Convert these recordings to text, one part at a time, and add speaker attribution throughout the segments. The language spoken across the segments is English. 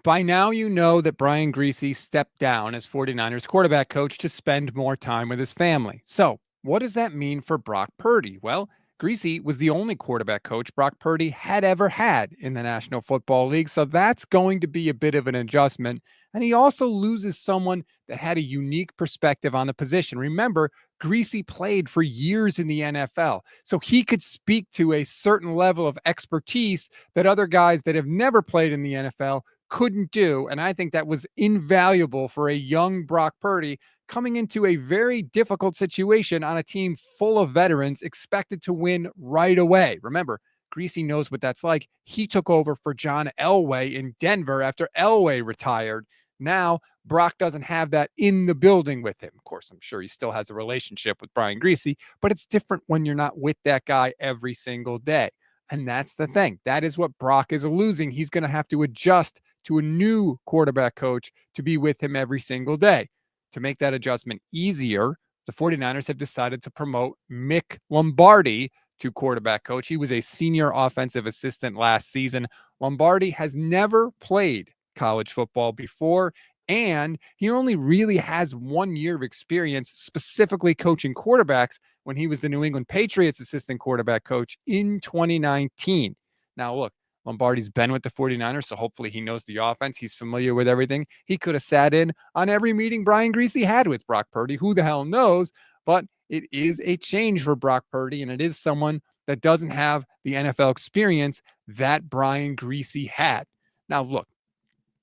Speaker 1: By now, you know that Brian Griese stepped down as 49ers quarterback coach to spend more time with his family. So, what does that mean for Brock Purdy? Well, Griese was the only quarterback coach Brock Purdy had ever had in the National Football League. So, that's going to be a bit of an adjustment. And he also loses someone that had a unique perspective on the position. Remember, Griese played for years in the NFL, so he could speak to a certain level of expertise that other guys that have never played in the NFL couldn't do. And I think that was invaluable for a young Brock Purdy coming into a very difficult situation on a team full of veterans expected to win right away. Remember, Griese knows what that's like. He took over for John Elway in Denver after Elway retired. Now, Brock doesn't have that in the building with him. Of course, I'm sure he still has a relationship with Brian Griese, but it's different when you're not with that guy every single day. And that's the thing. That is what Brock is losing. He's going to have to adjust to a new quarterback coach to be with him every single day. To make that adjustment easier, the 49ers have decided to promote Mick Lombardi to quarterback coach. He was a senior offensive assistant last season. Lombardi has never played college football before, and he only really has 1 year of experience specifically coaching quarterbacks when he was the New England Patriots assistant quarterback coach in 2019. Now, look, Lombardi's been with the 49ers, so hopefully he knows the offense. He's familiar with everything. He could have sat in on every meeting Brian Griese had with Brock Purdy. Who the hell knows? But it is a change for Brock Purdy, and it is someone that doesn't have the NFL experience that Brian Griese had. Now, look,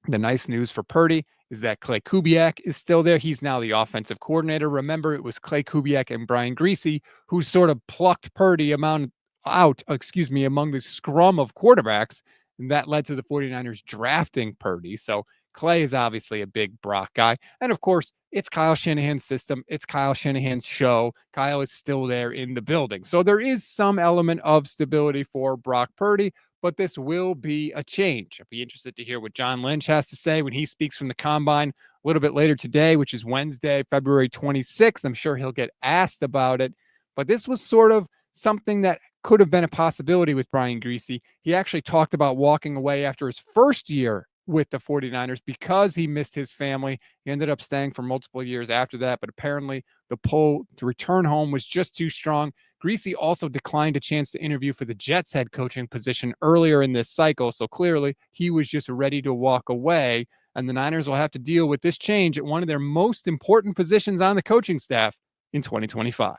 Speaker 1: the nice news for Purdy is that Klay Kubiak is still there. He's now the offensive coordinator. Remember, it was Klay Kubiak and Brian Griese who sort of plucked Purdy among the scrum of quarterbacks, and that led to the 49ers drafting Purdy. So Klay is obviously a big Brock guy. And of course, it's Kyle Shanahan's system. It's Kyle Shanahan's show. Kyle is still there in the building. So there is some element of stability for Brock Purdy, but this will be a change. I'd be interested to hear what John Lynch has to say when he speaks from the combine a little bit later today, which is Wednesday, February 26th. I'm sure he'll get asked about it. But this was sort of something that could have been a possibility with Brian Griese. He actually talked about walking away after his first year with the 49ers because he missed his family. He ended up staying for multiple years after that, but apparently the pull to return home was just too strong. Griese also declined a chance to interview for the Jets head coaching position earlier in this cycle, so clearly he was just ready to walk away, and the Niners will have to deal with this change at one of their most important positions on the coaching staff in 2025.